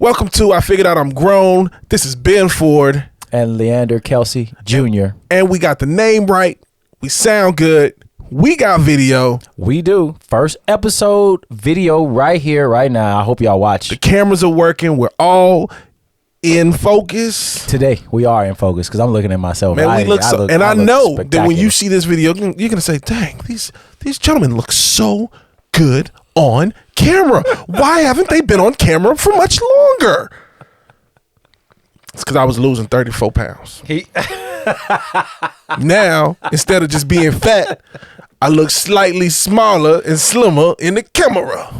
Welcome to I Figured Out I'm Grown. This is Ben Ford. And Leander, Kelsey Jr. And we got the name right. We sound good. We got video. We do. First episode video right here, right now. I hope y'all watch. The cameras are working. We're all in focus. Today, we are in focus because I'm looking at myself. Man, we look so, and I know that when you see this video, you're going to say, dang, these gentlemen look so good on camera. Why haven't they been on camera for much longer? It's because I was losing 34 pounds. Now, instead of just being fat, I look slightly smaller and slimmer in the camera.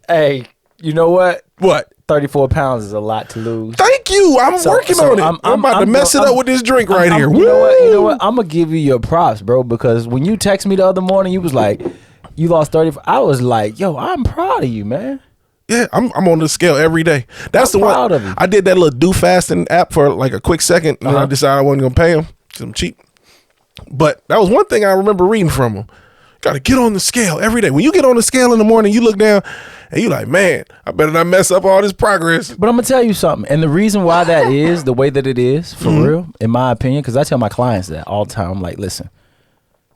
Hey, you know what? What? 34 pounds is a lot to lose. Thank you. I'm working on it. I'm about to mess it up with this drink right here. You know what? I'm going to give you your props, bro, because when you text me the other morning, you was like, you lost 35. I was like, yo, I'm proud of you, man. Yeah, I'm on the scale every day. That's the one. Of you. I did that little do fasting app for like a quick second, and I decided I wasn't gonna pay him because I'm cheap. But that was one thing I remember reading from him. Got to get on the scale every day. When you get on the scale in the morning, you look down and you like, man, I better not mess up all this progress. But I'm gonna tell you something, and the reason why that is the way that it is, for real, in my opinion, because I tell my clients that all the time. I'm like, listen,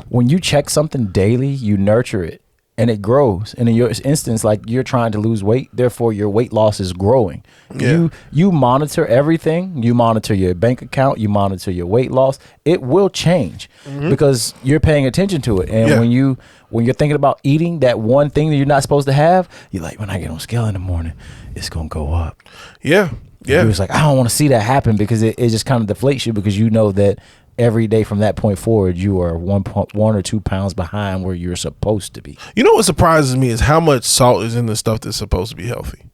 when you check something daily, you nurture it. And it grows. And in your instance, like you're trying to lose weight, therefore your weight loss is growing. Yeah. You monitor everything. You monitor your bank account. You monitor your weight loss. It will change because you're paying attention to it. And when you're thinking about eating that one thing that you're not supposed to have, you're like, when I get on scale in the morning, it's gonna go up. Yeah. Yeah. It was like, I don't want to see that happen because it just kind of deflates you because you know that every day from that point forward, you are 1 or 2 pounds behind where you're supposed to be. You know what surprises me is how much salt is in the stuff that's supposed to be healthy.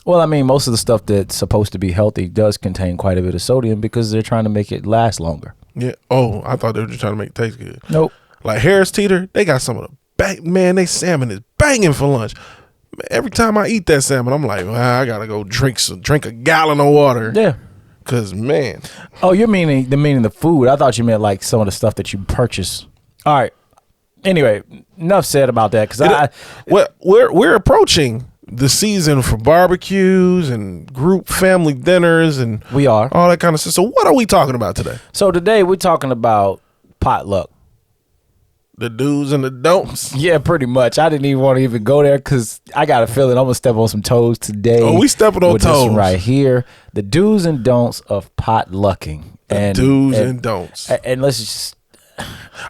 Well, I mean, most of the stuff that's supposed to be healthy does contain quite a bit of sodium because they're trying to make it last longer. Yeah. Oh, I thought they were just trying to make it taste good. Nope. Like Harris Teeter, they got some of the man, they salmon is banging for lunch. Every time I eat that salmon, I'm like, well, I gotta go drink a gallon of water. Yeah. Cause man. Oh, you're meaning the food. I thought you meant like some of the stuff that you purchase. All right. Anyway, enough said about that. Cause we're approaching the season for barbecues and group family dinners and we are all that kind of stuff. So what are we talking about today? So today we're talking about potluck. The do's and the don'ts. Yeah, pretty much. I didn't even want to even go there because I got a feeling I'm gonna step on some toes today. Oh, we stepping on with toes this one right here. The do's and don'ts of potlucking. And don'ts. And let's just.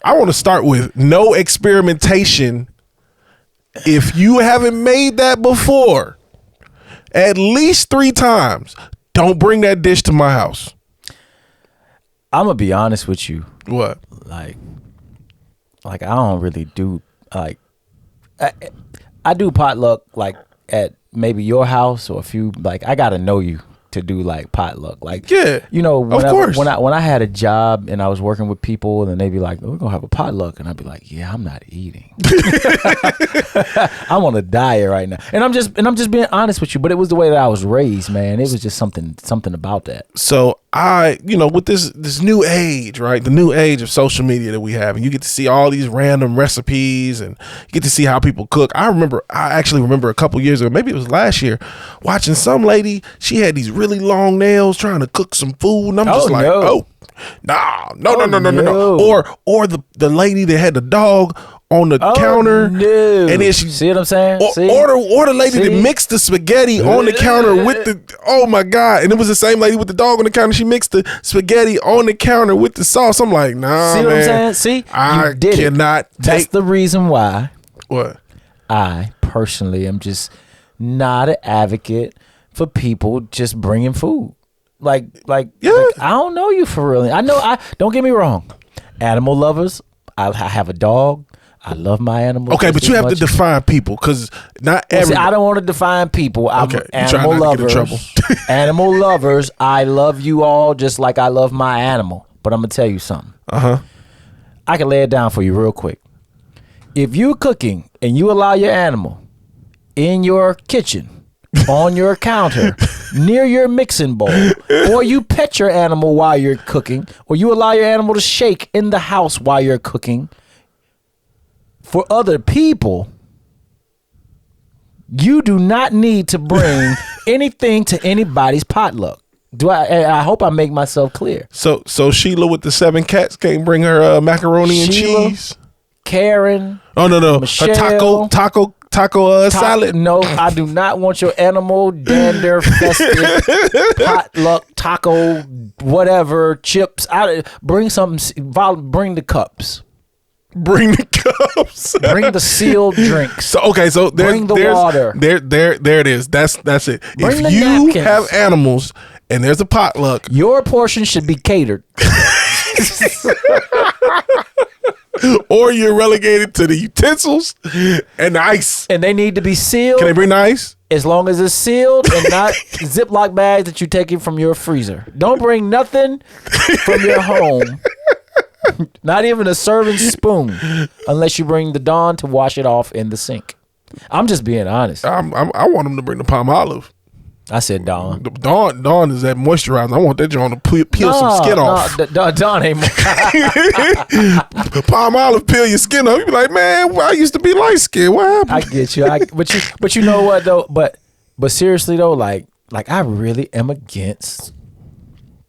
I want to start with no experimentation. If you haven't made that before, at least 3 times, don't bring that dish to my house. I'm gonna be honest with you. What? Like I don't really do I do potluck like at maybe your house or a few, like I gotta know you to do like potluck. Like, yeah, you know, of course. When I had a job and I was working with people and they'd be like, we're gonna have a potluck, and I'd be like, yeah, I'm not eating. I'm on a diet right now, and I'm just being honest with you. But it was the way that I was raised, man. It was just something about that. So with this new age, right? The new age of social media that we have, and you get to see all these random recipes and you get to see how people cook. I actually remember a couple years ago, maybe it was last year, watching some lady. She had these really long nails trying to cook some food, and I'm just like, no. Or the lady that had the dog on the counter, no. And then she see what I'm saying, or the lady that mixed the spaghetti on the counter with the, oh my god, and it was the same lady with the dog on the counter. She mixed the spaghetti on the counter with the sauce. I'm like, nah, see what man. I'm saying? See, I cannot take. That's the reason why. What? I personally am just not an advocate for people just bringing food. Like, I don't know you for real. I don't get me wrong. Animal lovers. I have a dog. I love my animals. Okay, but you have to define people because not every. I don't want to define people. I'm okay, animal lovers. Animal lovers. I love you all just like I love my animal. But I'm gonna tell you something. I can lay it down for you real quick. If you're cooking and you allow your animal in your kitchen, on your counter, near your mixing bowl, or you pet your animal while you're cooking, or you allow your animal to shake in the house while you're cooking, for other people, You do not need to bring anything to anybody's potluck. I hope I make myself clear. So Sheila with the 7 cats can't bring her macaroni and Sheila, cheese. Karen. Oh no, Michelle, her taco salad. No, I do not want your animal dander festive potluck taco whatever chips. Bring something. Bring the cups. Bring the cups. Bring the sealed drinks. So bring the water. There it is. That's it. Bring if you napkins. have animals and there's a potluck, your portion should be catered. or you're relegated to the utensils and the ice. And they need to be sealed. Can they bring the ice? As long as it's sealed and not Ziploc bags that you take it from your freezer. Don't bring nothing from your home. Not even a serving spoon, unless you bring the Dawn to wash it off in the sink. I'm just being honest. I want them to bring the palm olive. I said Dawn. Dawn is that moisturizer. I want that joint to peel some skin off. Dawn ain't. Palm olive peel your skin off. You be like, man, I used to be light skinned. What happened? I get you. But you know what though? But seriously though, like I really am against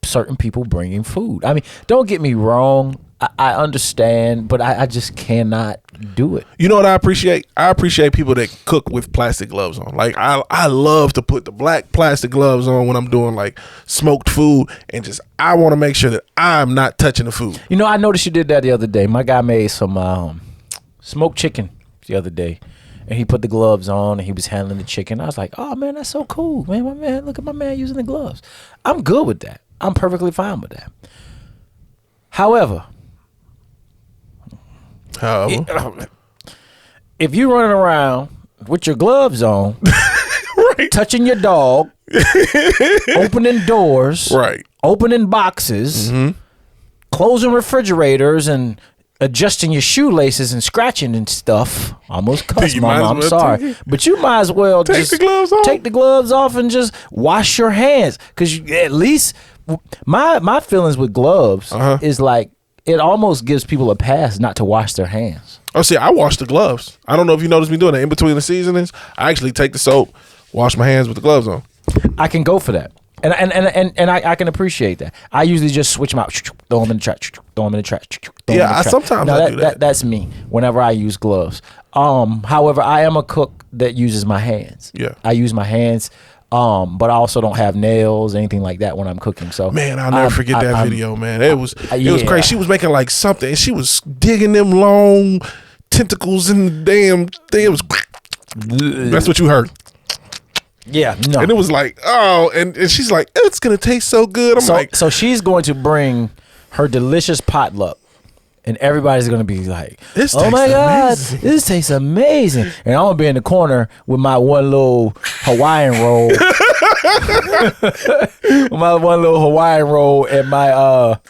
certain people bringing food. I mean, don't get me wrong. I understand, but I just cannot do it. You know what I appreciate? I appreciate people that cook with plastic gloves on. Like I love to put the black plastic gloves on when I'm doing like smoked food, and I want to make sure that I'm not touching the food. You know, I noticed you did that the other day. My guy made some smoked chicken the other day, and he put the gloves on and he was handling the chicken. I was like, oh man, that's so cool, man. My man, look at my man using the gloves. I'm good with that. I'm perfectly fine with that. However, if you running around with your gloves on, right, touching your dog, opening doors, right, opening boxes, closing refrigerators, and adjusting your shoelaces and scratching and stuff. Almost cuss, Mama. I'm sorry, but you might as well take the gloves off. Take the gloves off and just wash your hands, because at least my feelings with gloves is like, it almost gives people a pass not to wash their hands. Oh, see, I wash the gloves. I don't know if you noticed me doing that. In between the seasonings, I actually take the soap, wash my hands with the gloves on. I can go for that. And I can appreciate that. I usually just switch them out, throw them in the trash, throw them in the trash. Sometimes I do that. That's me whenever I use gloves. However, I am a cook that uses my hands. Yeah. I use my hands. But I also don't have nails, anything like that when I'm cooking. So man, I'll never forget that video, man. It was crazy. She was making like something, and she was digging them long tentacles in the damn thing. It was that's what you heard. Yeah, no. And it was like, oh, and she's like, it's gonna taste so good. So she's going to bring her delicious potluck. And everybody's going to be like, oh my God, this tastes amazing. And I'm going to be in the corner with my one little Hawaiian roll. And my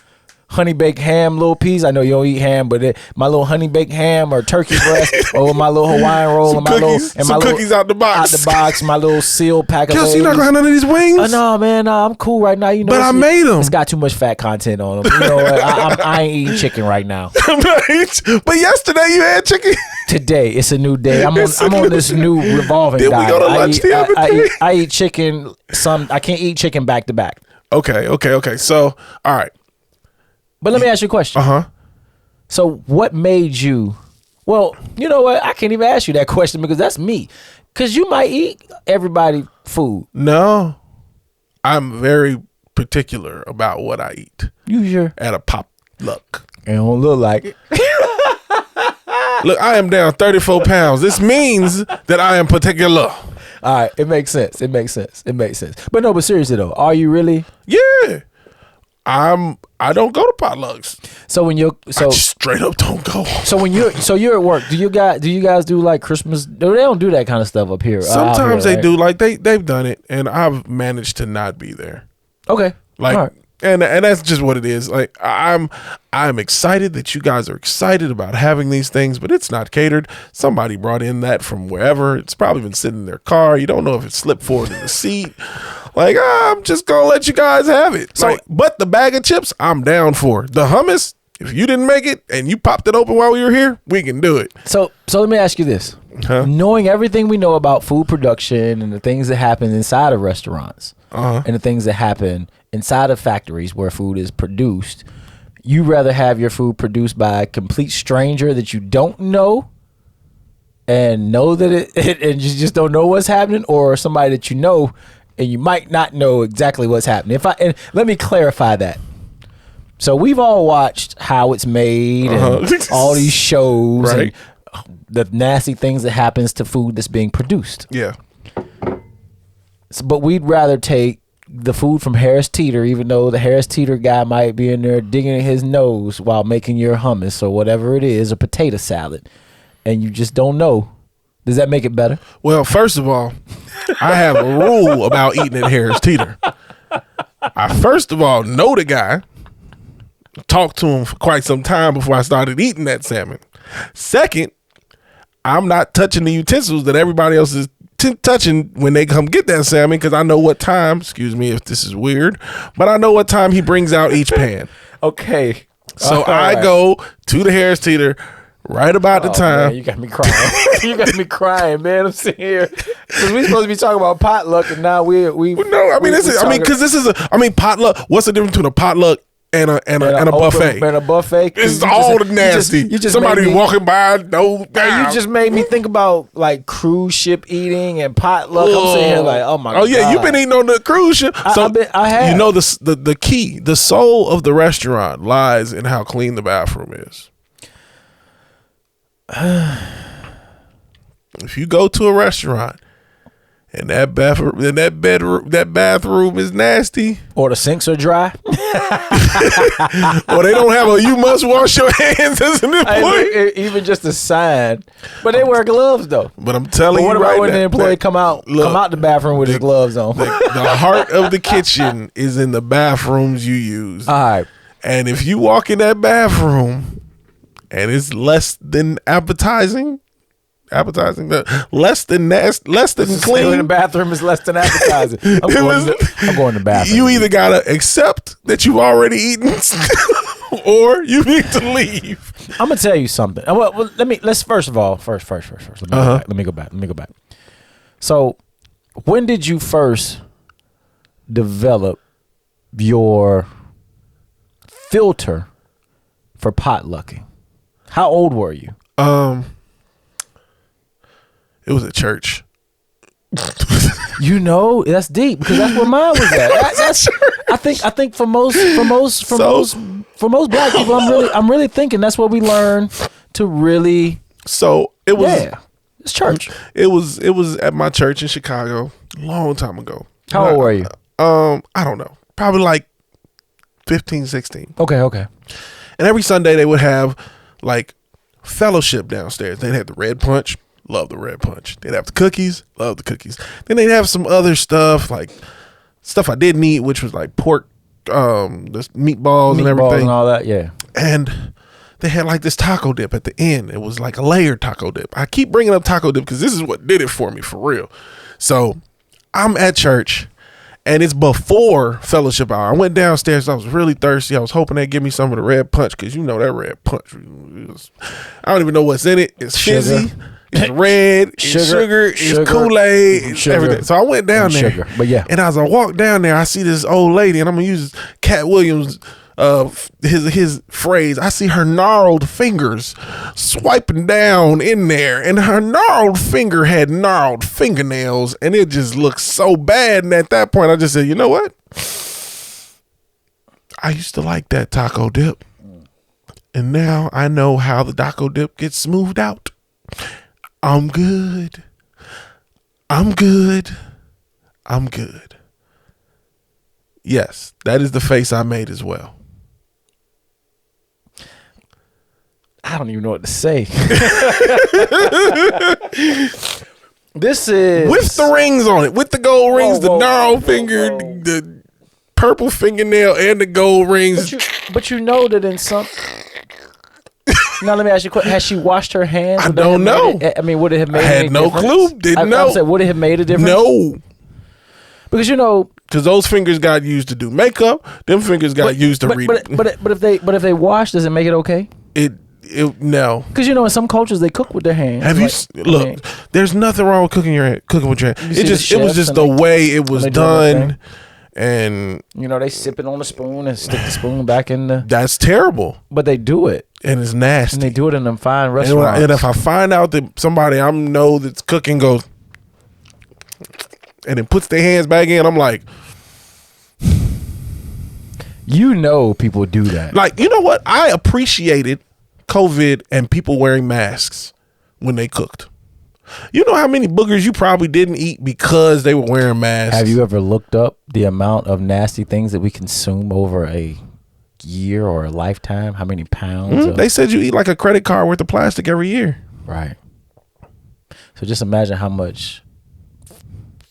honey baked ham little piece. I know you don't eat ham, but my little honey baked ham or turkey breast, or my little Hawaiian roll, some cookies out the box. My little sealed pack of Kelsey, you not gonna have none of these wings? No, man, I'm cool right now. You know, but I made them. It's got too much fat content on them. You know what? I ain't eating chicken right now. But yesterday you had chicken. Today it's a new day. I'm on this new revolving diet. We go to lunch the other day? I eat chicken. I can't eat chicken back to back. Okay. So, all right. But let me ask you a question. So what made you, well, you know what? I can't even ask you that question because that's me. Because you might eat everybody food. No. I'm very particular about what I eat. You sure? At a potluck. It don't look like it. Look, I am down 34 pounds. This means that I am particular. All right. It makes sense. But seriously though, are you really? Yeah. I don't go to potlucks. So when I just straight up don't go. So you're at work. Do you guys do like Christmas? They don't do that kind of stuff up here. Sometimes they do. Like they've done it, and I've managed to not be there. Okay. Like, all right. and that's just what it is. Like I'm excited that you guys are excited about having these things, but it's not catered. Somebody brought in that from wherever. It's probably been sitting in their car. You don't know if it slipped forward in the seat. Like, I'm just gonna let you guys have it. So, but the bag of chips, I'm down for. The hummus, If you didn't make it and you popped it open while we were here, we can do it. So let me ask you this. Huh? Knowing everything we know about food production and the things that happen inside of restaurants and the things that happen inside of factories where food is produced, you rather have your food produced by a complete stranger that you don't know and know that it and you just don't know what's happening, or somebody that you know and you might not know exactly what's happening? And let me clarify that. So we've all watched How It's Made and all these shows and the nasty things that happens to food that's being produced. Yeah. But we'd rather take the food from Harris Teeter, even though the Harris Teeter guy might be in there digging his nose while making your hummus or whatever it is, a potato salad, and you just don't know. Does that make it better? Well, first of all, I have a rule about eating at Harris Teeter. I first of all know the guy, talked to him for quite some time before I started eating that salmon. Second, I'm not touching the utensils that everybody else is touching when they come get that salmon, because I know what time, excuse me if this is weird, but I know what time he brings out each pan. Okay. So I go to the Harris Teeter right about the time. Man, you got me crying. You got me crying, man. I'm sitting here because we're supposed to be talking about potluck, and now we. No, I mean because this is potluck. What's the difference between a potluck and a buffet? And a buffet. It's all the nasty. You just somebody walking by. No, you just made me think about like cruise ship eating and potluck. I'm sitting here like, oh my god. Oh yeah, you've been eating on the cruise ship. So I have. You know the key, the soul of the restaurant lies in how clean the bathroom is. If you go to a restaurant and that bathroom is nasty, or the sinks are dry, or they don't have a "you must wash your hands" as an employee, even just a sign. But they wear gloves though. But I'm telling you, what about when the employee come out the bathroom with his gloves on? The heart of the kitchen is in the bathrooms you use. All right, and if you walk in that bathroom and it's less than appetizing, less than clean. In the bathroom is less than appetizing. I'm going to the bathroom. You either gotta accept that you've already eaten, or you need to leave. I'm gonna tell you something. Well, let's first. Let me go back. So, when did you first develop your filter for potlucking? How old were you? It was at church. You know, that's deep because that's where mine was at. I think for most black people, I'm really thinking that's what we learn to really. So it was. Yeah, it's church. It was at my church in Chicago a long time ago. How old were you? I don't know. Probably like 15, 16. Okay. And every Sunday they would have like fellowship downstairs. They'd have the red punch. Love the red punch. They'd have the cookies. Love the cookies. Then they'd have some other stuff, like stuff I didn't eat, which was like pork, the meatballs and everything. And all that, yeah. And they had like this taco dip at the end. It was like a layered taco dip. I keep bringing up taco dip because this is what did it for me, for real. So I'm at church, and it's before fellowship hour. I went downstairs. I was really thirsty. I was hoping they'd give me some of the red punch, because you know that red punch. I don't even know what's in it. It's fizzy. It's red. It's sugar. It's Kool-Aid. It's everything. So I went down there. Sugar. But yeah. And as I walked down there, I see this old lady, and I'm going to use Cat Williams' his phrase. I see her gnarled fingers swiping down in there, and her gnarled finger had gnarled fingernails, and it just looked so bad. And at that point, I just said, you know what? I used to like that taco dip, and now I know how the taco dip gets smoothed out. I'm good. Yes, that is the face I made as well. I don't even know what to say. This is with the rings on it, with the gold rings, the gnarled finger, the purple fingernail, and the gold rings. But you know that in some. Now let me ask you a question. Has she washed her hands? I don't know. I mean, would it have made? I had no clue. Didn't know. Would it have made a difference? No. Because you know, Because those fingers got used to do makeup. Them fingers got used to read. But if they wash, does it make it okay? No. Because in some cultures they cook with their hands. Have look? There's nothing wrong with cooking with your hand. It was just the way it was done, and they sip it on a spoon and stick the spoon back in the. That's terrible. But they do it, and it's nasty. And they do it in them fine restaurants. And if I find out that somebody I know that's cooking goes, and then puts their hands back in, I'm like. People do that. Like, you know what? I appreciated COVID and people wearing masks when they cooked. You know how many boogers you probably didn't eat because they were wearing masks? Have you ever looked up the amount of nasty things that we consume over a year or a lifetime? How many pounds? They said you eat like a credit card worth of plastic every year. Right. So just imagine how much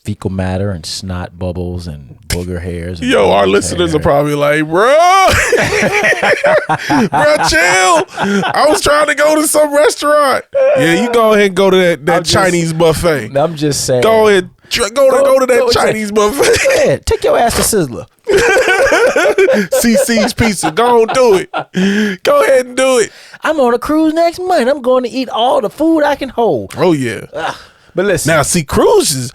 fecal matter and snot bubbles and booger hairs. And our listeners are probably like, bro, chill. I was trying to go to some restaurant. Yeah, you go ahead and go to that Chinese buffet. I'm just saying. Go ahead. Go to that Chinese buffet. Yeah, take your ass to Sizzler. CC's Pizza. Go on, do it. Go ahead and do it. I'm on a cruise next month. I'm going to eat all the food I can hold. Oh, yeah. But listen. Now, see, cruises,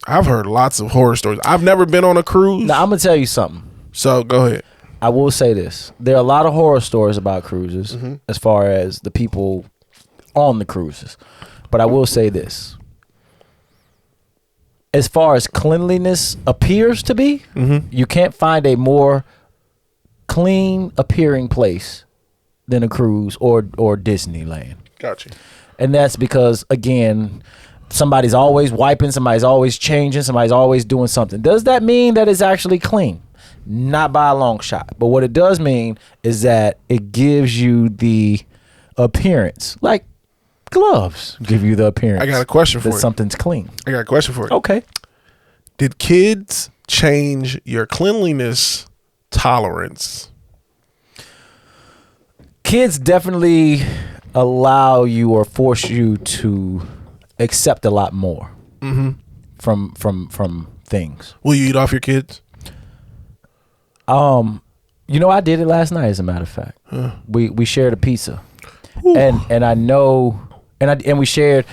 I've heard lots of horror stories. I've never been on a cruise. Now, I'm going to tell you something. So, go ahead. I will say this. There are a lot of horror stories about cruises as far as the people on the cruises. But I will say this. As far as cleanliness appears to be, you can't find a more clean appearing place than a cruise or Disneyland. Gotcha. And that's because, again, somebody's always wiping, somebody's always changing, somebody's always doing something. Does that mean that it's actually clean? Not by a long shot. But what it does mean is that it gives you the appearance, like gloves give you the appearance. I got a question for you. That something's clean. I got a question for you. Okay. Did kids change your cleanliness tolerance? Kids definitely allow you or force you to accept a lot more from things. Will you eat off your kids? I did it last night. As a matter of fact, we shared a pizza, and I know, and we shared,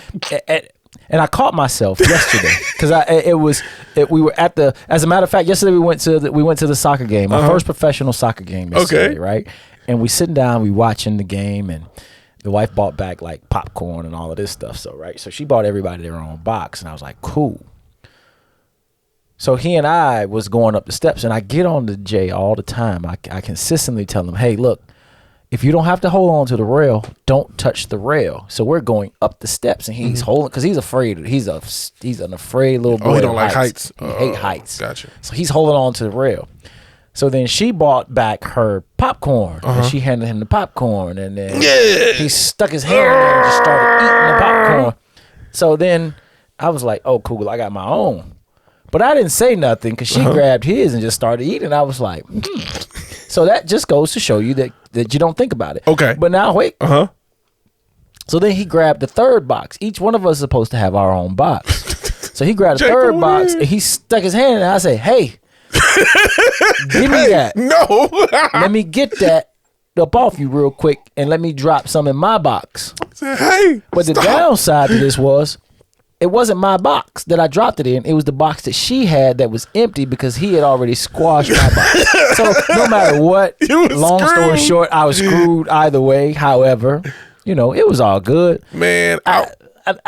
and I caught myself yesterday because we were at the. As a matter of fact, yesterday we went to the soccer game, my first professional soccer game yesterday, right? And we sitting down, we watching the game, and the wife bought back like popcorn and all of this stuff. So she bought everybody their own box, and I was like, cool. So he and I was going up the steps, and I get on to Jay all the time. I consistently tell him, hey, look, if you don't have to hold on to the rail, don't touch the rail. So we're going up the steps, and he's holding because he's afraid. He's an afraid little boy. Oh, he don't like heights. He hate heights. Gotcha. So he's holding on to the rail. So then she bought back her popcorn, and she handed him the popcorn, and then he stuck his hand in there and just started eating the popcorn. So then I was like, oh, cool, I got my own. But I didn't say nothing because she grabbed his and just started eating. I was like, So that just goes to show you that you don't think about it. Okay. But now, wait. So then he grabbed the third box. Each one of us is supposed to have our own box. So he grabbed the third box, and he stuck his hand in, and I said, hey, give me that. No. Let me get that up off you real quick, and let me drop some in my box. Hey, but the downside to this was, it wasn't my box that I dropped it in. It was the box that she had that was empty because he had already squashed my box. So no matter what, long story short, I was screwed either way. However, it was all good. Man, I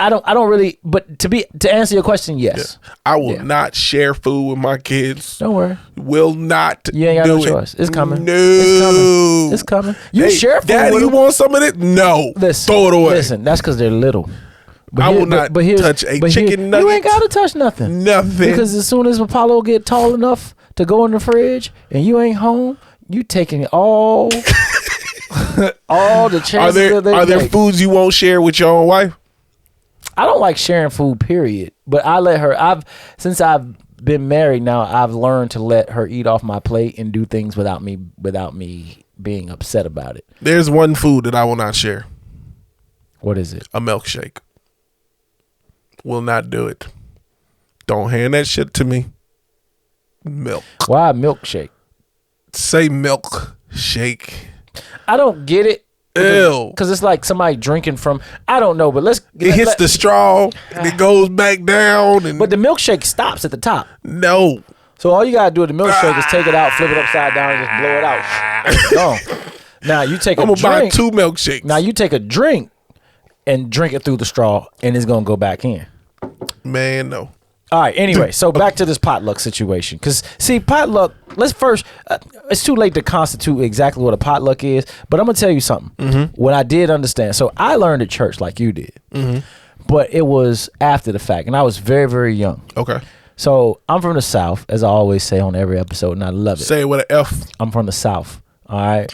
don't really, but to answer your question, yes. Yeah. I will not share food with my kids. Don't worry. Will not. You ain't got no choice. It's coming. No. It's coming. You share food Daddy, with you them? want some of it? No. Listen, throw it away. Listen, that's because they're little. I will not touch a chicken nugget. You ain't got to touch nothing. Nothing. Because as soon as Apollo get tall enough to go in the fridge and you ain't home, you taking all the chances Are there foods you won't share with your own wife? I don't like sharing food, period. But I let her. Since I've been married now, I've learned to let her eat off my plate and do things without me being upset about it. There's one food that I will not share. What is it? A milkshake. Will not do it. Don't hand that shit to me. Milk. Why a milkshake? Say milk shake. I don't get it. Ew. Because it's like somebody drinking from, I don't know, but It hits the straw and it goes back down. And but the milkshake stops at the top. no. So all you got to do with the milkshake is take it out, flip it upside down, and just blow it out. It's gone. Now you take I'm a going to buy drink. 2 milkshakes. Now you take a drink and drink it through the straw, and it's going to go back in. Man, no. All right, anyway, so back to this potluck situation. Because, see, potluck, let's first, it's too late to constitute exactly what a potluck is, but I'm going to tell you something. Mm-hmm. What I did understand, so I learned at church like you did, but it was after the fact, and I was very, very young. Okay. So I'm from the South, as I always say on every episode, and I love it. Say it with an F. I'm from the South, all right?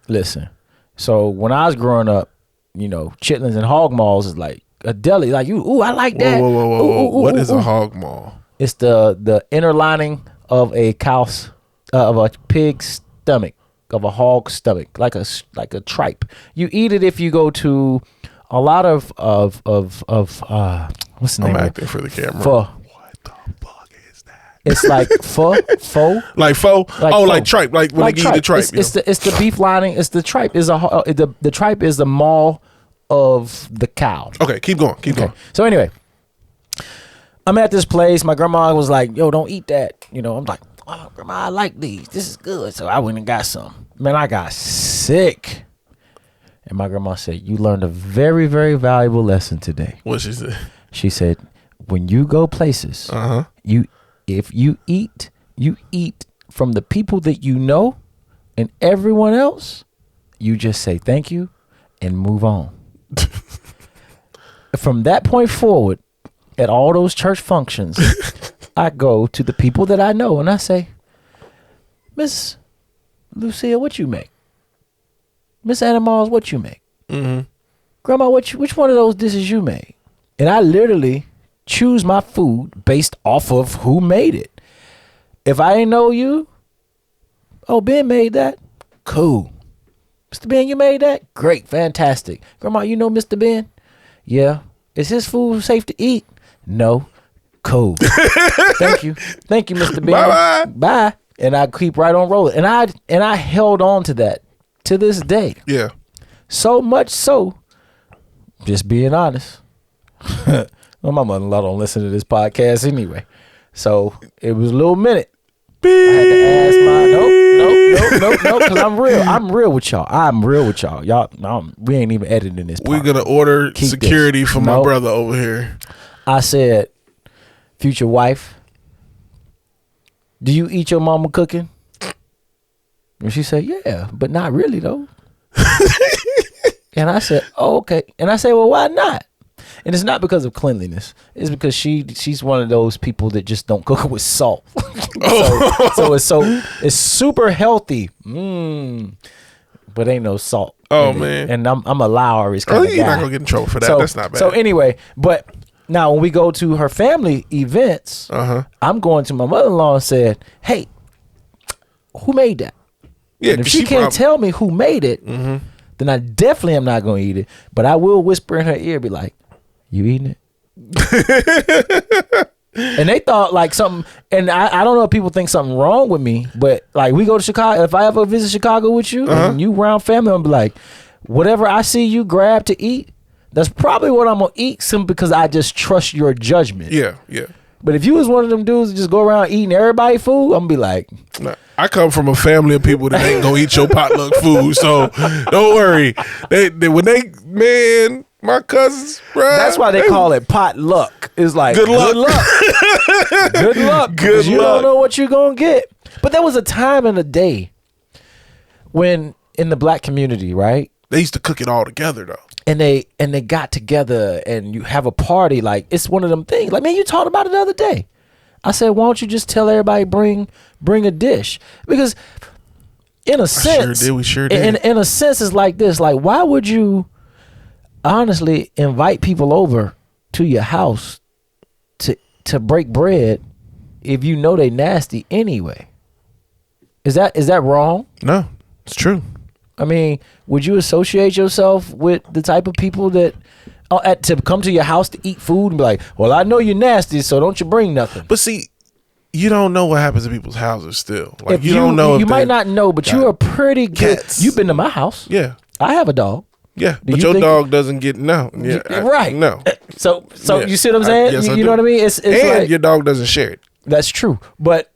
Listen, so when I was growing up, you know, chitlins and hog maws is like, a deli, like ooh, I like that. Whoa. What is a hog maw? It's the inner lining of a cow's, of a pig's stomach, of a hog's stomach, like a tripe. You eat it if you go to a lot of what's the name? I'm acting for the camera. Pho. What the fuck is that? It's like pho. Like faux? Like oh, pho. like tripe. Like when Like they give you the tripe. It's the beef lining. It's the tripe. Is the tripe is the maw of the cow. Okay, keep going. Keep going. So anyway, I'm at this place. My grandma was like, yo, don't eat that. You know, I'm like, oh, grandma, I like these. This is good. So I went and got some. Man, I got sick. And my grandma said, you learned a very, very valuable lesson today. What she said? She said, when you go places, if you eat from the people that you know and everyone else, you just say thank you and move on. From that point forward, at all those church functions, I go to the people that I know and I say, Miss Lucille, what you make? Miss Animals, what you make? Mm-hmm. Grandma, which one of those dishes you made? And I literally choose my food based off of who made it. If I ain't know you, oh, Ben made that? Cool. Mr. Ben, you made that? Great, fantastic. Grandma, you know Mr. Ben? Yeah. Is his food safe to eat? No. Cool. Thank you, Mr. Ben. Bye-bye. Bye. And I keep right on rolling. And I held on to that to this day. Yeah. So much so, just being honest. Well, my mother-in-law don't listen to this podcast anyway. So it was a little minute. I had to ask nope, because I'm real with y'all. Y'all, we ain't even editing this part. We're going to order Keep security this. for my brother over here. I said, future wife, do you eat your mama cooking? And she said, yeah, but not really though. And I said, oh, okay. And I said, well, why not? And it's not because of cleanliness. It's because she's one of those people that just don't cook with salt. It's super healthy. But ain't no salt. Oh man. And I'm a Lowry's kind of guy. You're not gonna get in trouble for that. That's not bad. So anyway, but now when we go to her family events, I'm going to my mother-in-law and said, hey, who made that? Yeah, and if she can't tell me who made it, then I definitely am not going to eat it. But I will whisper in her ear, be like, you eating it? And they thought like something, and I don't know if people think something wrong with me, but like we go to Chicago, if I ever visit Chicago with you and you around family, I'm be like, whatever I see you grab to eat, that's probably what I'm going to eat simply because I just trust your judgment. Yeah, yeah. But if you was one of them dudes that just go around eating everybody food, I'm going to be like. Nah, I come from a family of people that ain't going to eat your potluck food, so don't worry. Man, my cousins, bruh. That's why they call it potluck. It's like, good luck. Good luck. Good You luck. don't know what you're going to get. But there was a time in the day when in the black community, right? They used to cook it all together, though. And they got together and you have a party. Like, it's one of them things. Like, man, you talked about it the other day. I said, why don't you just tell everybody bring a dish? Because in a sense, we sure did. In a sense, it's like this. Like, why would you honestly invite people over to your house to break bread if you know they nasty anyway? Is that wrong? No, it's true. I mean, would you associate yourself with the type of people that to come to your house to eat food and be like, well, I know you're nasty, so don't you bring nothing? But see, you don't know what happens in people's houses still. Like If you don't know. You if might not know, but you are pretty good. cats. You've been to my house. Yeah. I have a dog. Yeah, Do but you your think- dog doesn't get right. No. So Yeah. you see what I'm saying? Yes, I you do. know what I mean? It's And like, your dog doesn't share it. that's true. But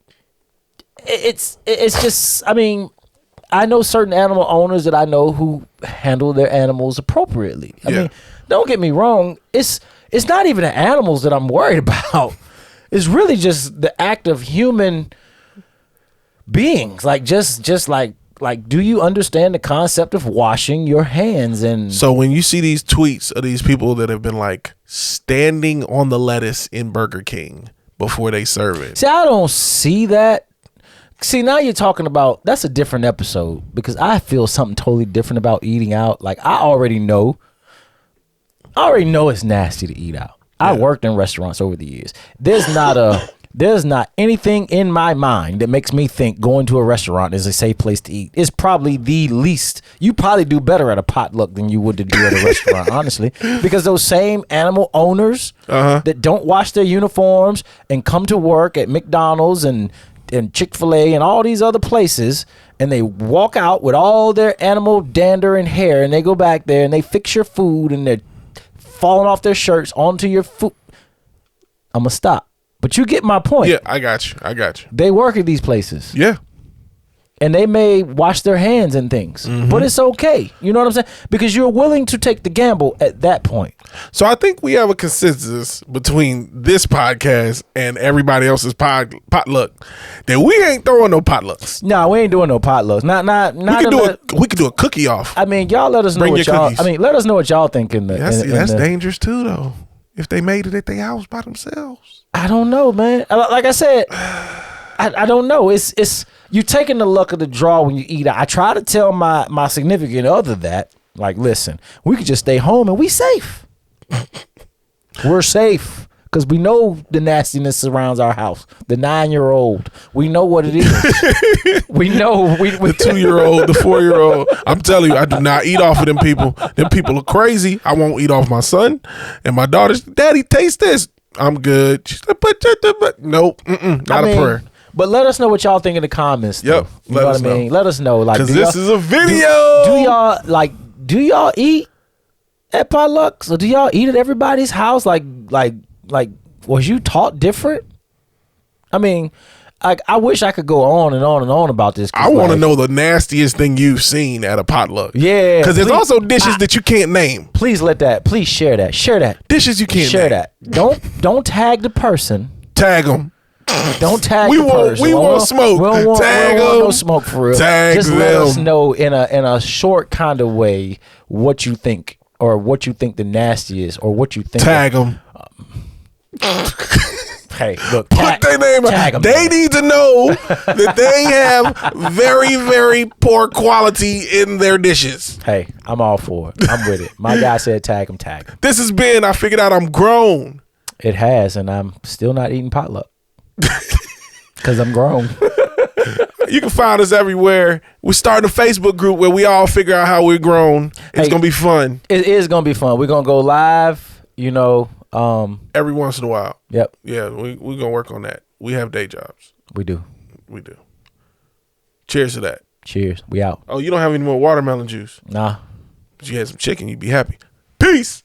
it's just, I mean, I know certain animal owners that I know who handle their animals appropriately. I mean, don't get me wrong. It's not even the animals that I'm worried about. It's really just the act of human beings. Like just like do you understand the concept of washing your hands? And So when you see these tweets of these people that have been like standing on the lettuce in Burger King before they serve it. see, I don't see that. See, now you're talking about, that's a different episode, because I feel something totally different about eating out. Like I already know it's nasty to eat out. I worked in restaurants over the years. There's not anything in my mind that makes me think going to a restaurant is a safe place to eat. It's probably the least. You probably do better at a potluck than you would to do at a restaurant, honestly, because those same animal owners that don't wash their uniforms and come to work at McDonald's and Chick-fil-A and all these other places, and they walk out with all their animal dander and hair, and they go back there and they fix your food, and they're falling off their shirts onto your food. I'm gonna stop. But you get my point. Yeah, I got you. They work at these places. Yeah. And they may wash their hands and things. But it's okay. You know what I'm saying? Because you're willing to take the gamble at that point. So I think we have a consensus between this podcast and everybody else's potluck that we ain't throwing no potlucks. No, we ain't doing no potlucks. We could do a cookie off. I mean, y'all let us know Bring what your y'all. cookies. I mean, let us know what y'all think in the. That's dangerous too, though. If they made it at their house by themselves. I don't know, man. Like I said, I don't know. It's you taking the luck of the draw when you eat. I try to tell my significant other that, like, listen, we could just stay home and we safe. We're safe because we know the nastiness surrounds our house. The 9-year-old, we know what it is. We know the 2-year-old, the 4-year-old. I'm telling you, I do not eat off of them people. Them people are crazy. I won't eat off my son and my daughter's. Daddy, taste this. I'm good. She's like, but nope, not a prayer. But let us know what y'all think in the comments. Yep, you know what I mean. Let us know, like, because this is a video. Do y'all eat at potlucks, or do y'all eat at everybody's house? Like, was you taught different? I mean, I wish I could go on and on and on about this. I want to know the nastiest thing you've seen at a potluck. Yeah, because there's also dishes that you can't name. Please share that. Dishes you can't share name. that. Don't tag the person. Tag them. Don't tag We the want person. we want smoke. We don't want no them. smoke for real. Tag Just them. let us know in a short kind of way what you think, or what you think the nasty is, or what you think. Tag them. Hey, look, Put their name. tag 'em, They man. need to know that they have very, very poor quality in their dishes. Hey, I'm all for it. I'm with it. My guy said tag him. This has been. I figured out I'm grown. It has, and I'm still not eating potluck because I'm grown. You can find us everywhere. We're starting a Facebook group where we all figure out how we're grown. It's gonna be fun. It is gonna be fun. We're gonna go live. You know. Every once in a while. Yep. Yeah, we're gonna work on that. We have day jobs. We do. Cheers to that. Cheers. We out. Oh, you don't have any more watermelon juice? Nah. But you had some chicken, you'd be happy. Peace.